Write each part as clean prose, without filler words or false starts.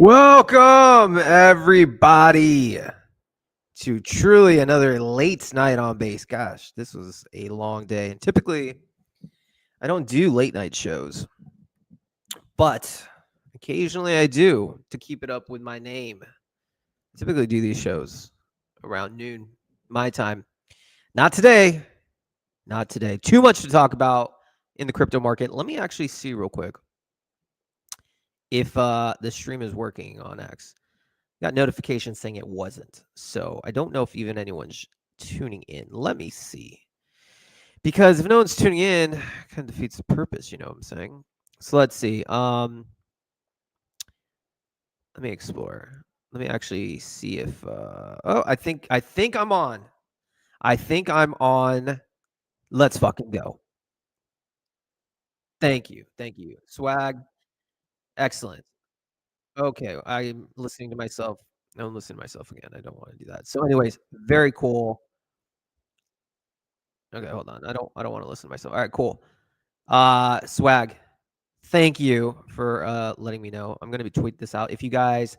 Welcome, everybody, to truly another late night on base. Gosh, this was a long day. And typically, I don't do late night shows, but occasionally I do to keep it up with my name. I typically do these shows around noon, my time. Not today. Not today. Too much to talk about in the crypto market. Let me actually see real quick if the stream is working on X. Got notifications saying it wasn't. So I don't know if even anyone's tuning in. Let me see. Because if no one's tuning in, it kind of defeats the purpose, you know what I'm saying? So let's see. Let me explore. Let me actually see if I think I'm on. I think I'm on. Let's fucking go. Thank you. Thank you. Swag. Excellent. Okay. I'm listening to myself. I'm listening to myself again. I don't want to do that. So, anyways, very cool. Okay, hold on. I don't want to listen to myself. All right, cool. Swag. Thank you for letting me know. I'm gonna tweet this out. If you guys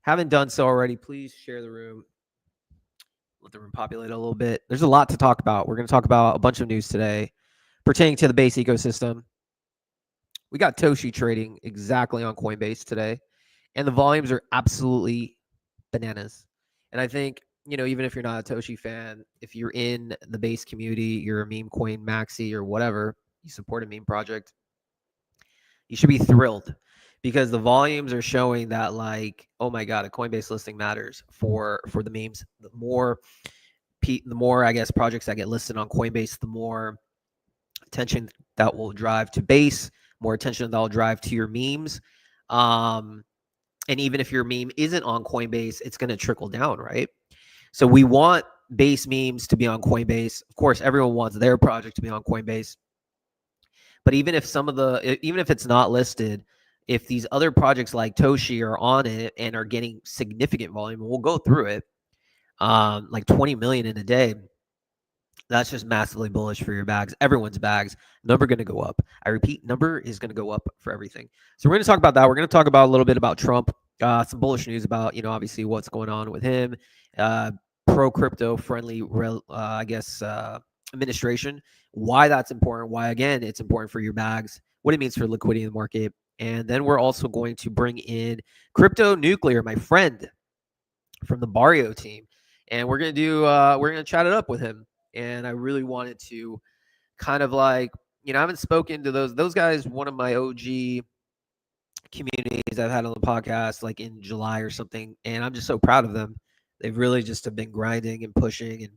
haven't done so already, please share the room. Let the room populate a little bit. There's a lot to talk about. We're gonna talk about a bunch of news today pertaining to the base ecosystem. We got Toshi trading exactly on Coinbase today, and the volumes are absolutely bananas. And I think, even if you're not a Toshi fan, if you're in the base community, you're a meme coin maxi or whatever, you support a meme project, you should be thrilled because the volumes are showing that, like, oh my god, a Coinbase listing matters for the memes. The more I guess projects that get listed on Coinbase, the more attention that will drive to base, more attention that will drive to your memes. And even if your meme isn't on Coinbase, it's going to trickle down, right? So we want base memes to be on Coinbase. Of course, everyone wants their project to be on Coinbase. But even if even if it's not listed, if these other projects like Toshi are on it and are getting significant volume, we'll go through it, like 20 million in a day, that's just massively bullish for your bags. Everyone's bags. Number going to go up. I repeat, number is going to go up for everything. So we're going to talk about that. We're going to talk about a little bit about Trump, some bullish news about, obviously what's going on with him, pro-crypto friendly, administration, why that's important, why, again, it's important for your bags, what it means for liquidity in the market. And then we're also going to bring in Crypto Nuclear, my friend from the Barrio team. And we're going to chat it up with him. And I really wanted to kind of like, I haven't spoken to those guys, one of my OG communities I've had on the podcast like in July or something. And I'm just so proud of them. They've really just have been grinding and pushing and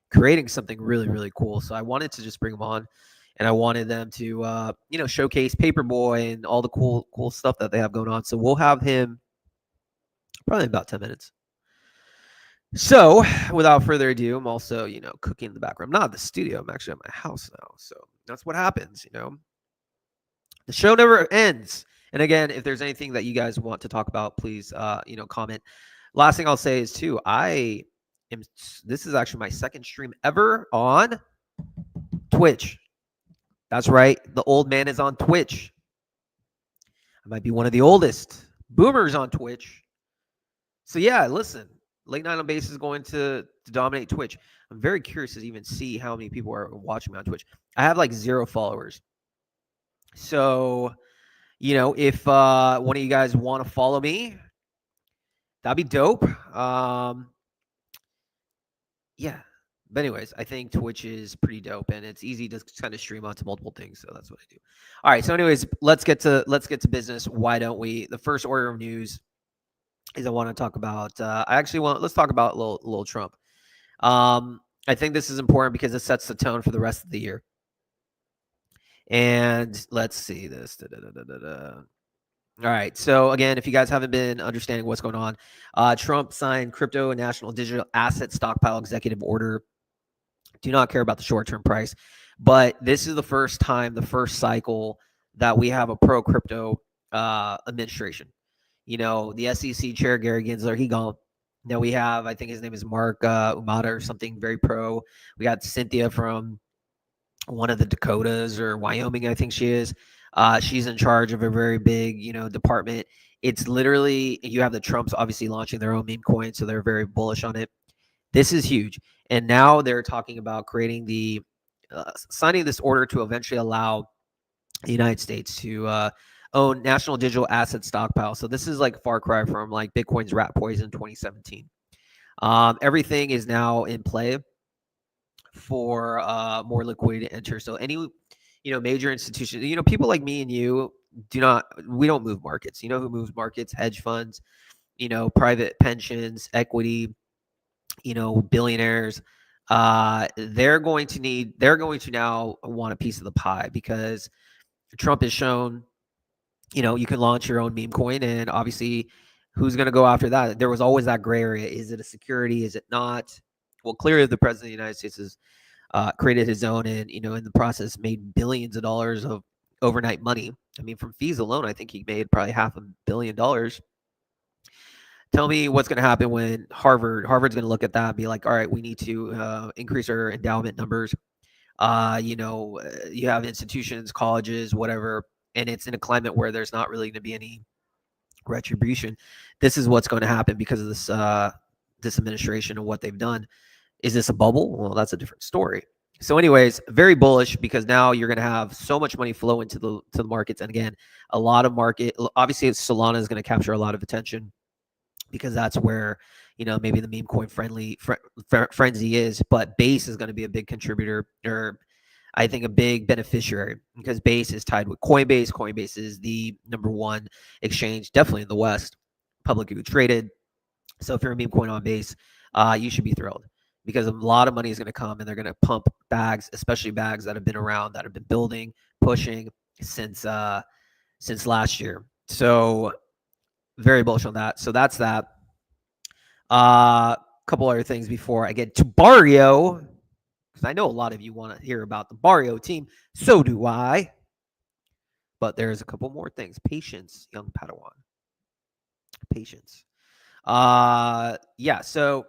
creating something really, really cool. So I wanted to just bring them on, and I wanted them to, showcase Paperboy and all the cool stuff that they have going on. So we'll have him probably in about 10 minutes. So, without further ado, I'm also, cooking in the background. I'm not at the studio. I'm actually at my house now. So, that's what happens, The show never ends. And again, if there's anything that you guys want to talk about, please, comment. Last thing I'll say is, too, this is actually my second stream ever on Twitch. That's right. The old man is on Twitch. I might be one of the oldest boomers on Twitch. So, yeah, listen. Late Night on Base is going to dominate Twitch. I'm very curious to even see how many people are watching me on Twitch. I have like 0 followers. So, if one of you guys want to follow me, that'd be dope. Yeah. But anyways, I think Twitch is pretty dope, and it's easy to kind of stream onto multiple things. So that's what I do. All right. So anyways, let's get to business. Why don't we? The first order of news is I want to talk about. Let's talk about little Trump. I think this is important because it sets the tone for the rest of the year. And let's see this. All right. So again, if you guys haven't been understanding what's going on, Trump signed crypto and national digital asset stockpile executive order. Do not care about the short-term price, but this is the first cycle that we have a pro-crypto administration. The SEC chair, Gary Gensler, he gone. Now we have, I think his name is Mark Umada or something, very pro. We got Cynthia from one of the Dakotas or Wyoming, I think she is. She's in charge of a very big, department It's literally, you have the Trumps obviously launching their own meme coin, so they're very bullish on it. This is huge. And now they're talking about creating signing this order to eventually allow the United States to own national digital asset stockpile. So this is like a far cry from like Bitcoin's rat poison in 2017. Everything is now in play for more liquidity to enter. So any major institutions, people like me and you we don't move markets. You know who moves markets? Hedge funds, private pensions, equity, billionaires. They're going to now want a piece of the pie because Trump has shown, you can launch your own meme coin, and obviously who's going to go after that? There was always that gray area. Is it a security? Is it not? Well, clearly the president of the United States has created his own, and in the process made billions of dollars of overnight money. I mean, from fees alone, I think he made probably $500 million. Tell me what's going to happen when Harvard's going to look at that and be like, all right, we need to increase our endowment numbers. You have institutions, colleges, whatever, and it's in a climate where there's not really going to be any retribution. This is what's going to happen because of this administration and what they've done. Is this a bubble? Well, that's a different story. So anyways, very bullish because now you're going to have so much money flow into the markets. And again, a lot of market, obviously Solana is going to capture a lot of attention because that's where, maybe the meme coin frenzy is, but Base is going to be a big contributor, or I think a big beneficiary, because Base is tied with Coinbase. Coinbase is the number one exchange, definitely in the West, publicly traded. So if you're a meme coin on Base, you should be thrilled because a lot of money is going to come and they're going to pump bags, especially bags that have been around, that have been building, pushing since last year. So very bullish on that. So that's that. Couple other things before I get to Barrio, because I know a lot of you want to hear about the Barrio team. So do I. But there's a couple more things. Patience, young Padawan. Patience. Yeah. So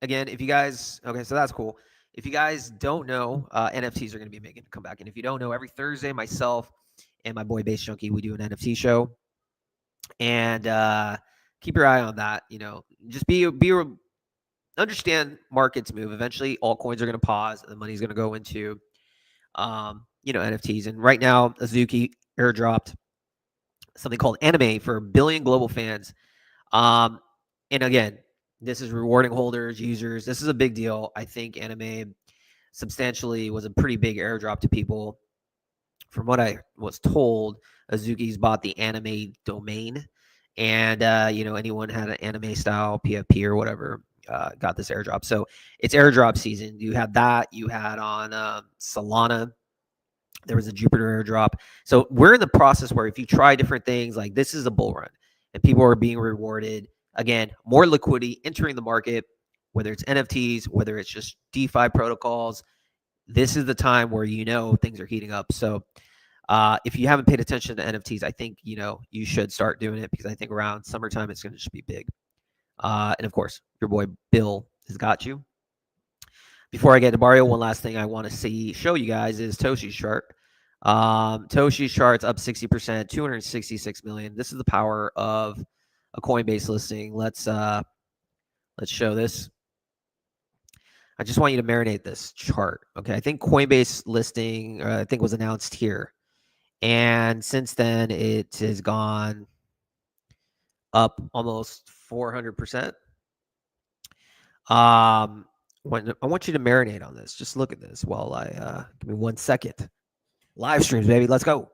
again, if you guys, okay, so that's cool. If you guys don't know, NFTs are going to be making a comeback. And if you don't know, every Thursday, myself and my boy Base Junkie, we do an NFT show. And keep your eye on that. Just understand markets move. Eventually, altcoins are going to pause, and the money's going to go into, NFTs. And right now, Azuki airdropped something called Anime for 1 billion global fans. And again, this is rewarding holders, users. This is a big deal. I think Anime substantially was a pretty big airdrop to people. From what I was told, Azuki's bought the Anime domain, and anyone had an anime style PFP or whatever got this airdrop. So it's airdrop season. You had that. You had on Solana. There was a Jupiter airdrop. So we're in the process where if you try different things, like this is a bull run, and people are being rewarded. Again, more liquidity entering the market, whether it's NFTs, whether it's just DeFi protocols. This is the time where things are heating up. So if you haven't paid attention to NFTs, I think you should start doing it, because I think around summertime it's going to just be big. And of course, your boy Bill has got you. Before I get to Barrio, one last thing I want to show you guys is Toshi's chart. Toshi's chart's up 60%, 266 million. This is the power of a Coinbase listing. Let's show this. I just want you to marinate this chart. Okay, I think Coinbase listing I think was announced here, and since then it has gone up almost 400%. I want you to marinate on this. Just look at this while I give me 1 second. Live streams, baby. Let's go.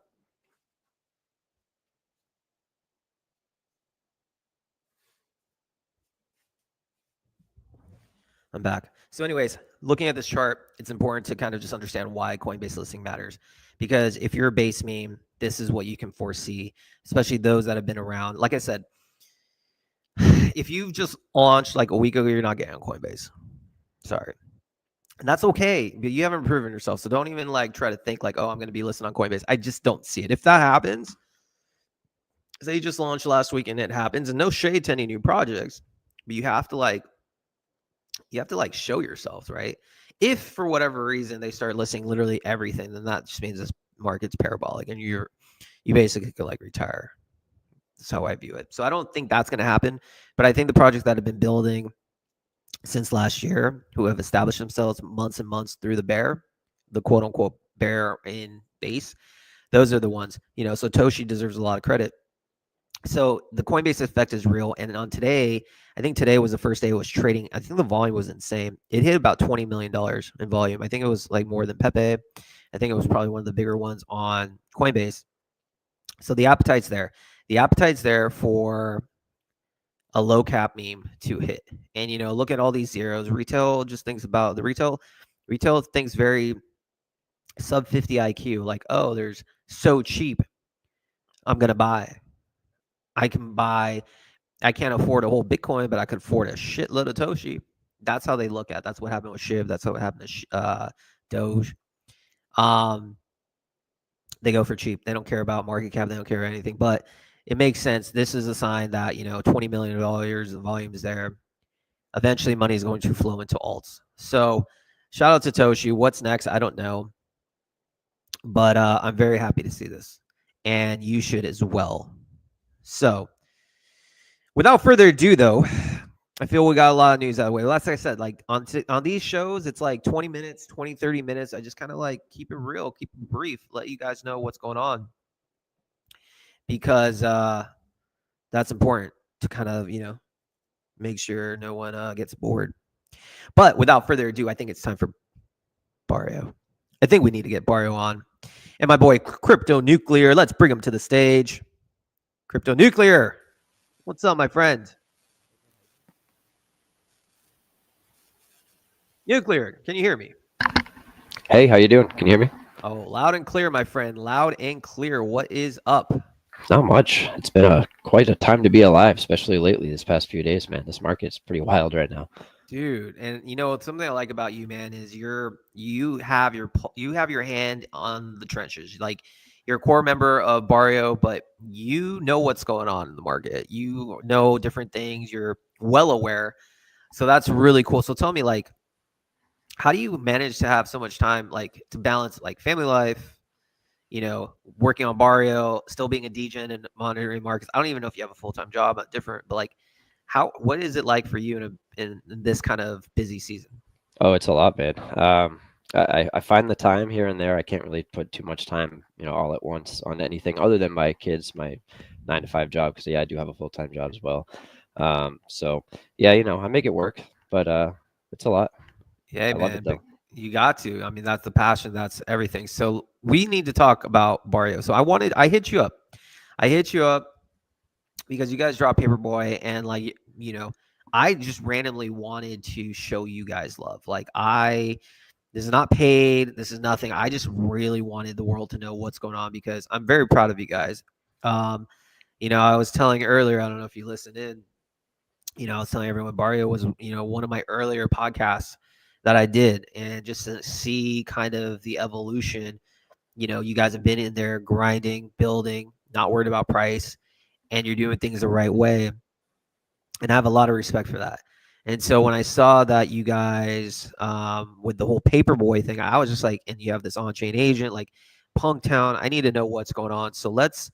I'm back. So anyways, looking at this chart, it's important to kind of just understand why Coinbase listing matters. Because if you're a base meme, this is what you can foresee, especially those that have been around. Like I said, if you've just launched like a week ago, you're not getting on Coinbase. Sorry. And that's okay, but you haven't proven yourself. So don't even try to think like, oh, I'm going to be listed on Coinbase. I just don't see it. If that happens, say you just launched last week and it happens, and no shade to any new projects, but you have to show yourself, right? If for whatever reason they start listing literally everything, then that just means this market's parabolic and you basically could retire. That's how I view it. So I don't think that's going to happen. But I think the projects that have been building since last year, who have established themselves months and months through the quote unquote bear in base, those are the ones. So Toshi deserves a lot of credit. So the Coinbase effect is real. And on today, I think today was the first day it was trading. I think the volume was insane. It hit about $20 million in volume. I think it was like more than Pepe. I think it was probably one of the bigger ones on Coinbase. So the appetite's there. The appetite's there for a low cap meme to hit. And look at all these zeros. Retail just thinks about the retail thinks very sub 50 IQ, like, oh, there's so cheap. I'm gonna buy. I can't afford a whole Bitcoin, but I could afford a shitload of Toshi. That's how they look at it. That's what happened with Shiv. That's what happened to Doge. They go for cheap. They don't care about market cap. They don't care about anything. But it makes sense. This is a sign that $20 million, the volume is there. Eventually, money is going to flow into alts. So, shout out to Toshi. What's next? I don't know, but I'm very happy to see this, and you should as well. So, without further ado, though, I feel we got a lot of news out of the way. Like I said, like on these shows, it's like 20 minutes, 20, 30 minutes. I just kind of like keep it real, keep it brief, let you guys know what's going on. Because that's important to kind of, make sure no one gets bored. But without further ado, I think it's time for Barrio. I think we need to get Barrio on. And my boy, Crypto Nuclear, let's bring him to the stage. Crypto Nuclear, what's up, my friend? Nuclear, can you hear me? Hey, how you doing? Can you hear me? Oh, loud and clear, my friend. Loud and clear. What is up? Not much. It's been quite a time to be alive, especially lately, this past few days, man. This market's pretty wild right now. Dude, and something I like about you, man, is you have your hand on the trenches. Like, you're a core member of Barrio, but you know what's going on in the market. You know different things. You're well aware. So that's really cool. So tell me, like, how do you manage to have so much time, like, to balance like family life, working on Barrio, still being a DJ and monitoring markets? I don't even know if you have a full-time job, different, but like, what is it like for you in this kind of busy season? Oh, it's a lot, man. I find the time here and there. I can't really put too much time, all at once on anything other than my kids, my 9 to 5 job. Because yeah, I do have a full-time job as well. So yeah, I make it work, but it's a lot. Yeah, I love it man, but though. you got to. I mean, that's the passion. That's everything. So we need to talk about Barrio. So I hit you up. I hit you up because you guys dropped Paperboy, and like, I just randomly wanted to show you guys love. Like, this is not paid. This is nothing. I just really wanted the world to know what's going on because I'm very proud of you guys. I was telling earlier, I don't know if you listened in, I was telling everyone Barrio was, one of my earlier podcasts that I did. And just to see kind of the evolution, you guys have been in there grinding, building, not worried about price, and you're doing things the right way. And I have a lot of respect for that. And so when I saw that you guys, with the whole Paperboy thing, I was just like, and you have this on-chain agent, like Punktown, I need to know what's going on. So let's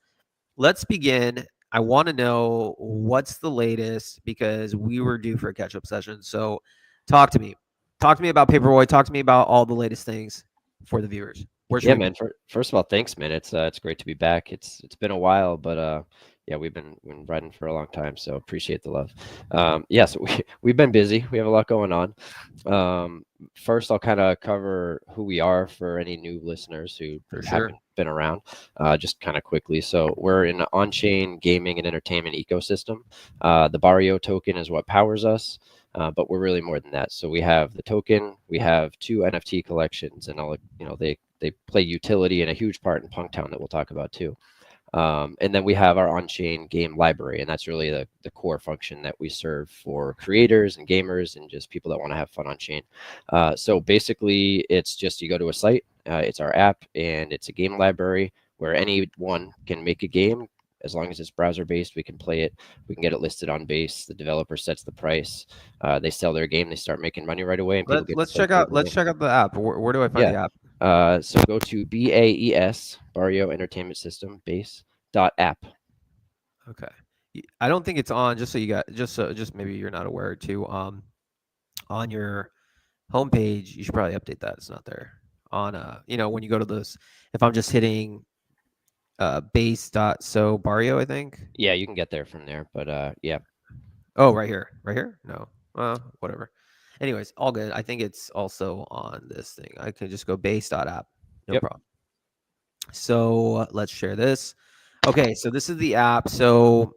begin. I want to know what's the latest because we were due for a catch-up session. So talk to me. Talk to me about Paperboy. Talk to me about all the latest things for the viewers. Yeah, man. First of all, thanks, man. It's great to be back. It's been a while, but yeah, we've been riding for a long time, so appreciate the love. Yeah, so we've been busy. We have a lot going on. First, I'll kind of cover who we are for any new listeners who haven't been around, just kind of quickly. So we're in an on-chain gaming and entertainment ecosystem. The Barrio token is what powers us. But we're really more than that. So we have the token, we have 2 NFT collections, and they play utility in a huge part in Punktown that we'll talk about too. And then we have our on-chain game library, and that's really the core function that we serve for creators and gamers and just people that want to have fun on-chain. So basically, it's just you go to a site, it's our app, and it's a game library where anyone can make a game. As long as it's browser-based, we can play it. We can get it listed on Base. The developer sets the price. They sell their game. They start making money right away. And let's check out the app. Where do I find the app? So go to BAES, Barrio Entertainment System, Base.app. Okay. I don't think it's on. Just so you got, just maybe you're not aware too. On your homepage, you should probably update that. It's not there. On when you go to this, if I'm just hitting base.so barrio, I think. Yeah, you can get there from there, but yeah. Oh, right here. Right here? No. Whatever. Anyways, all good. I think it's also on this thing. I can just go base.app. No Yep. problem. So let's share this. Okay, so this is the app. So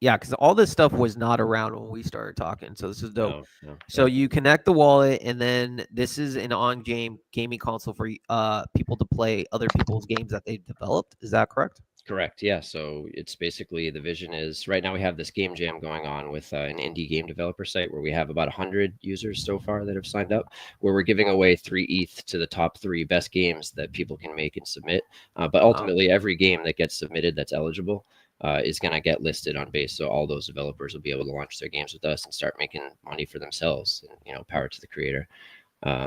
yeah, because all this stuff was not around when we started talking. So this is dope. No, no. So Yep. you connect the wallet, and then this is an on-game gaming console for people to play other people's games that they've developed. Is that correct? Correct. Yeah. So it's basically the vision is right now we have this game jam going on with an indie game developer site where we have about 100 users so far that have signed up, where we're giving away 3 ETH to the top 3 best games that people can make and submit. But Wow. ultimately, every game that gets submitted that's eligible is going to get listed on base. So all those developers will be able to launch their games with us and start making money for themselves. And, power to the creator.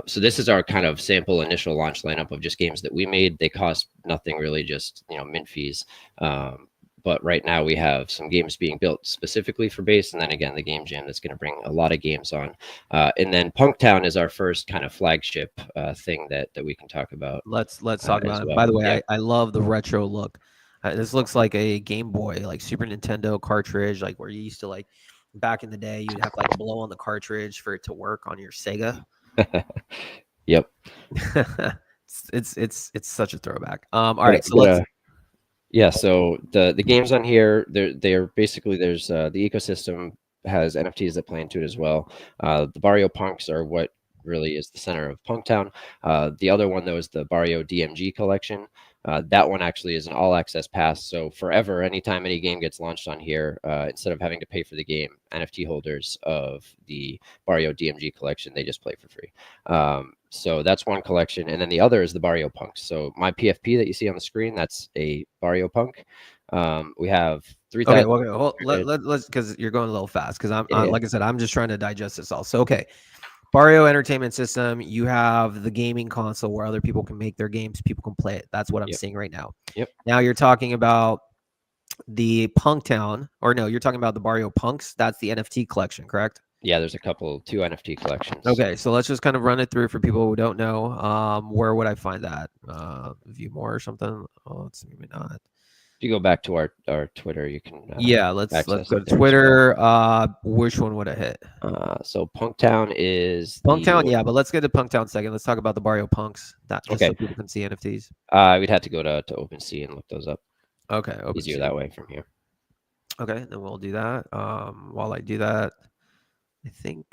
So this is our kind of sample initial launch lineup of just games that we made. They cost nothing really, just mint fees. But right now we have some games being built specifically for base, and then again the game jam that's going to bring a lot of games on. And then Punktown is our first kind of flagship thing that we can talk about Let's talk as about it. By well. the way, Yeah. I love the retro look. This looks like a Game Boy, like Super Nintendo cartridge, like where you used to like back in the day, you'd have to like blow on the cartridge for it to work on your Sega. Yep. It's such a throwback. All But, right, so let's. yeah, so the games on here, they're basically there's the ecosystem has NFTs that play into it as well. The Barrio Punks are what really is the center of Punktown. The other one though is the Barrio DMG collection. That one actually is an all access pass. So forever, anytime any game gets launched on here, instead of having to pay for the game, NFT holders of the Barrio DMG collection, they just play for free. So that's one collection, and then the other is the Barrio Punks. So my PFP that you see on the screen, that's a Barrio Punk. We have Okay, 3,000. well, let's because you're going a little fast. Because Yeah, like I said, I'm just trying to digest this all. So okay, Barrio Entertainment System. You have the gaming console where other people can make their games, people can play it. That's what I'm yep, seeing right now. yep. Now you're talking about the Punktown, or no, you're talking about the Barrio Punks. That's the NFT collection, correct? Yeah, there's two NFT collections. Okay, so let's just kind of run it through for people who don't know. Where would I find that? View more or something? Oh, it's maybe not. If you go back to our Twitter, you can Yeah, let's access go it to there as well. Twitter. Which one would I hit? So Punktown is Punktown, the yeah, but let's get to Punktown second. Let's talk about the Barrio Punks. That just okay. so people can see NFTs. We'd have to go to OpenSea and look those up. Okay, Easier OpenSea. that way from here. Okay, then we'll do that. While I do that, I think,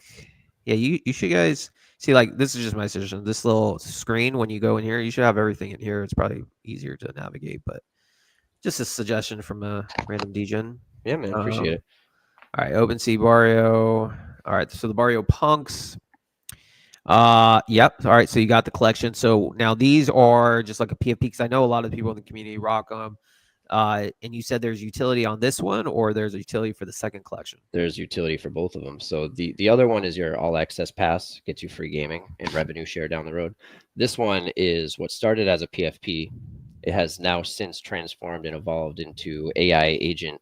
yeah, you should guys see, like, this is just my suggestion. This little screen when you go in here, you should have everything in here. It's probably easier to navigate, but just a suggestion from a random degen. Yeah, man, appreciate it. All right, OpenSea Barrio. All right, so the Barrio Punks. Yep. All right, so you got the collection. So now these are just like a PFP because I know a lot of people in the community rock them. And you said there's utility on this one, or there's a utility for the second collection. There's utility for both of them. So the other one is your all access pass, gets you free gaming and revenue share down the road. This one is what started as a PFP. It has now since transformed and evolved into AI agent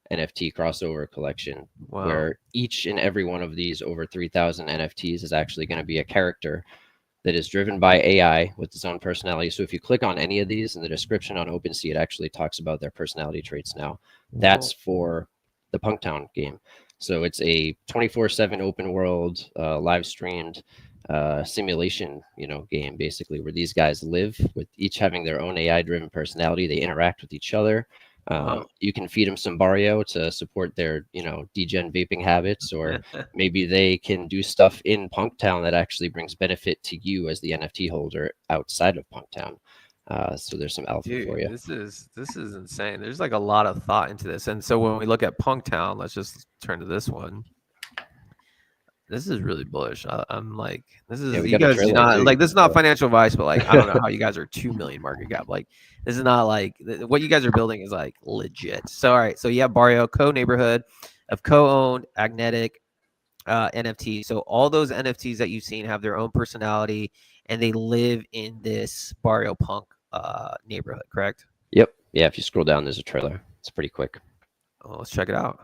NFT crossover collection, Wow. where each and every one of these over 3,000 NFTs is actually going to be a character that is driven by AI with its own personality. So if you click on any of these in the description on OpenSea, it actually talks about their personality traits now. That's for the Punktown game. So it's a 24/7 open world, live streamed simulation, game basically, where these guys live with each having their own AI driven personality. They interact with each other. Wow. You can feed them some Barrio to support their, degen vaping habits, or maybe they can do stuff in Punktown that actually brings benefit to you as the NFT holder outside of Punktown. So there's some alpha for Dude, you. this is insane. There's like a lot of thought into this. And so when we look at Punktown, let's just turn to this one. This is really bullish. I'm like, this is, Yeah, we you got a guys do trailer not too. like, this is not financial advice, but like, I don't know how you guys are 2 million market cap. Like, this is not like what you guys are building is like legit. So, all right. So you have Barrio co-neighborhood of co-owned agnetic NFT. So all those NFTs that you've seen have their own personality and they live in this Barrio Punk neighborhood, correct? Yep. Yeah, if you scroll down, there's a trailer. It's pretty quick. Oh, let's check it out.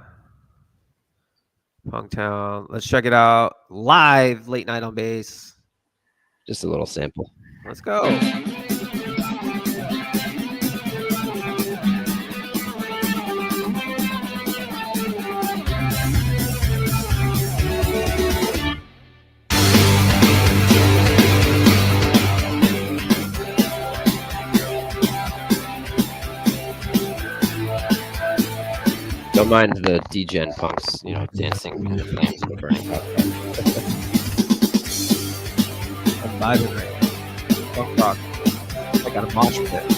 Punktown. Let's check it out live. Late night on base. Just a little sample. Let's go. Don't mind the degen punks, dancing in the flames of a burning popcorn. I'm vibing right now. Punk rock. I got a mosh pit.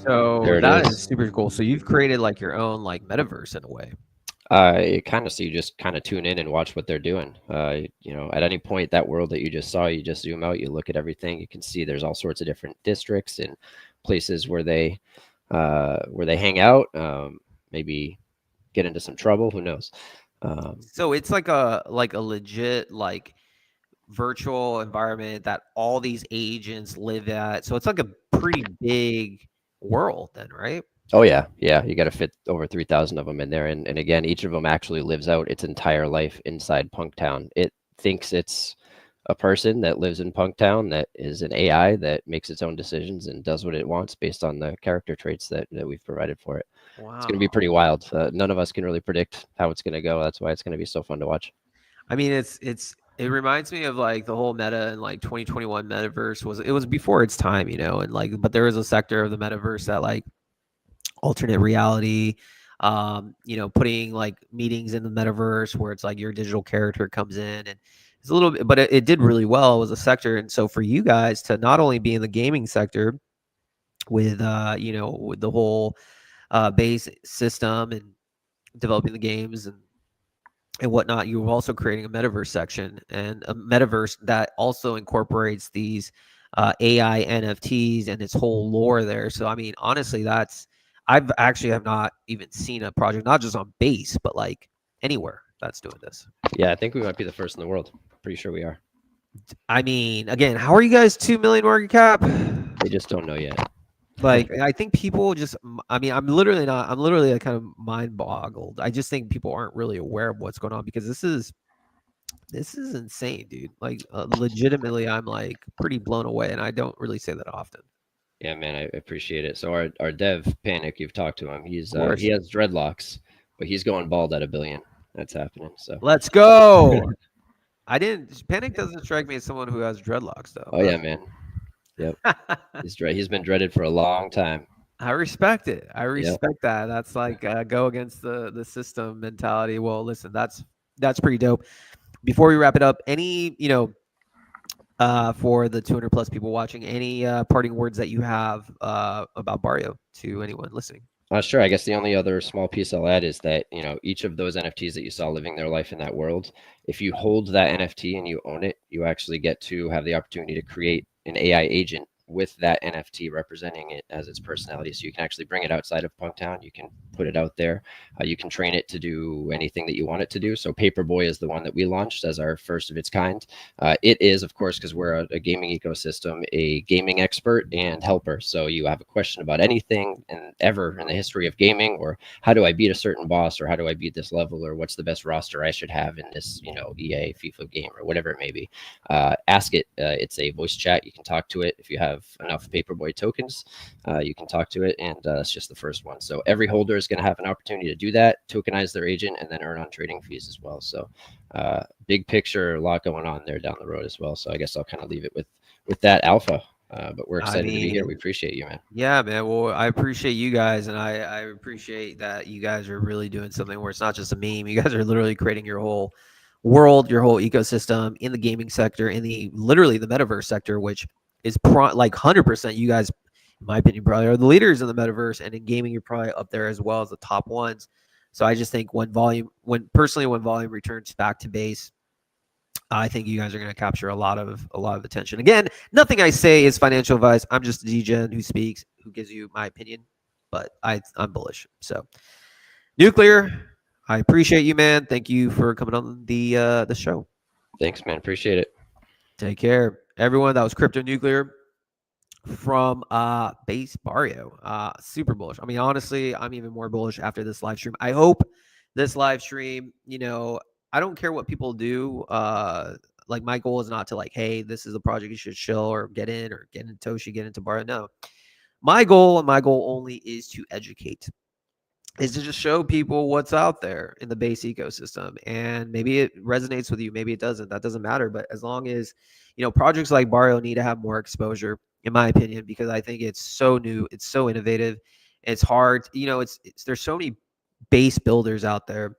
So There it that is. is super cool. So you've created like your own like metaverse in a way. So you just kind of tune in and watch what they're doing. At any point, that world that you just saw, you just zoom out, you look at everything. You can see there's all sorts of different districts and places where they hang out. Maybe get into some trouble. Who knows? So it's like a legit like virtual environment that all these agents live at. So it's like a pretty big world then, right? Oh yeah, yeah. You got to fit over 3,000 of them in there, and again, each of them actually lives out its entire life inside Punktown. It thinks it's a person that lives in Punktown that is an AI that makes its own decisions and does what it wants based on the character traits that we've provided for it. It's going to be Wow. pretty wild. None of us can really predict how it's going to go. That's why it's going to be so fun to watch. I mean, it reminds me of like the whole meta and like 2021 metaverse was before its time, and like but there was a sector of the metaverse that like alternate reality, putting like meetings in the metaverse where it's like your digital character comes in and it's a little bit, but it did really well. It was a sector, and so for you guys to not only be in the gaming sector with with the whole base system and developing the games and whatnot, you were also creating a metaverse section and a metaverse that also incorporates these AI NFTs and its whole lore there. So, I mean, honestly, I've actually have not even seen a project, not just on base, but like anywhere that's doing this. Yeah, I think we might be the first in the world. Pretty sure we are. I mean, again, how are you guys 2 million market cap? They just don't know yet. Like, I think people just, I mean, I'm literally kind of mind boggled. I just think people aren't really aware of what's going on because this is insane, dude. Like, legitimately, I'm like pretty blown away, and I don't really say that often. Yeah, man, I appreciate it. So our dev Panic, you've talked to him. He Course. has dreadlocks, but he's going bald at $1 billion. That's happening. So Let's go. Panic doesn't strike me as someone who has dreadlocks though. Oh yeah, man. Yep. He's been dreaded for a long time. I respect it. I respect that. That's like go against the system mentality. Well, listen, that's pretty dope. Before we wrap it up, any for the 200 plus people watching, any parting words that you have about Barrio to anyone listening? Sure. I guess the only other small piece I'll add is that, each of those NFTs that you saw living their life in that world, if you hold that NFT and you own it, you actually get to have the opportunity to create an AI agent with that NFT representing it as its personality. So you can actually bring it outside of Punktown. You can put it out there. You can train it to do anything that you want it to do. So Paperboy is the one that we launched as our first of its kind. It is, of course, because we're a gaming ecosystem, a gaming expert and helper. So you have a question about anything and ever in the history of gaming, or how do I beat a certain boss, or how do I beat this level, or what's the best roster I should have in this, EA FIFA game, or whatever it may be. Ask it. It's a voice chat. You can talk to it. If you have enough Paperboy tokens, you can talk to it, and it's just the first one. So every holder is going to have an opportunity to do that, tokenize their agent, and then earn on trading fees as well. So big picture, a lot going on there down the road as well. So I guess I'll kind of leave it with that alpha. But we're excited to be here. We appreciate you, man. Yeah, man. Well, I appreciate you guys, and I appreciate that you guys are really doing something where it's not just a meme. You guys are literally creating your whole world, your whole ecosystem in the gaming sector, in the literally the metaverse sector, which is like 100%. You guys, in my opinion, probably are the leaders in the metaverse, and in gaming, you're probably up there as well as the top ones. So I just think when volume returns back to base, I think you guys are going to capture a lot of attention. Again, nothing I say is financial advice. I'm just a DJ who speaks, who gives you my opinion, but I'm bullish. So, Nuclear, I appreciate you, man. Thank you for coming on the show. Thanks, man. Appreciate it. Take care, everyone. That was Crypto Nuclear from Base Barrio. Super bullish. I mean, honestly, I'm even more bullish after this live stream. I hope this live stream, I don't care what people do. Like, my goal is not to like, hey, this is a project you should chill or get in, or get into Toshi, get into Barrio. No. My goal only is to educate, is to just show people what's out there in the base ecosystem. And maybe it resonates with you, maybe it doesn't. That doesn't matter. But as long as, projects like Barrio need to have more exposure, in my opinion, because I think it's so new, it's so innovative. It's hard, it's there's so many base builders out there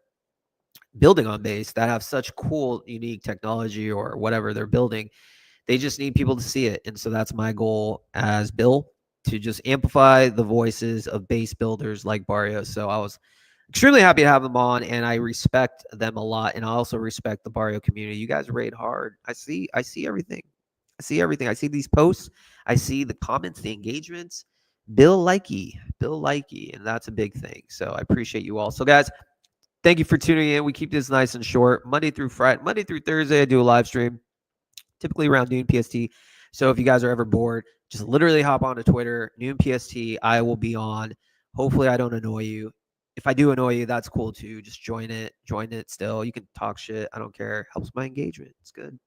building on base that have such cool, unique technology or whatever they're building. They just need people to see it. And so that's my goal as Bill, to just amplify the voices of base builders like Barrio. So I was extremely happy to have them on, and I respect them a lot. And I also respect the Barrio community. You guys raid hard. I see everything. I see everything. I see these posts. I see the comments, the engagements. Bill Likey, and that's a big thing. So I appreciate you all. So guys, thank you for tuning in. We keep this nice and short. Monday through Thursday, I do a live stream, typically around noon PST. So if you guys are ever bored, just literally hop onto Twitter, noon PST. I will be on. Hopefully I don't annoy you. If I do annoy you, that's cool too. Just join it still. You can talk shit. I don't care. Helps my engagement. It's good.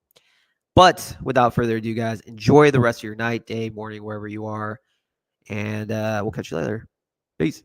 But without further ado, guys, enjoy the rest of your night, day, morning, wherever you are. And we'll catch you later. Peace.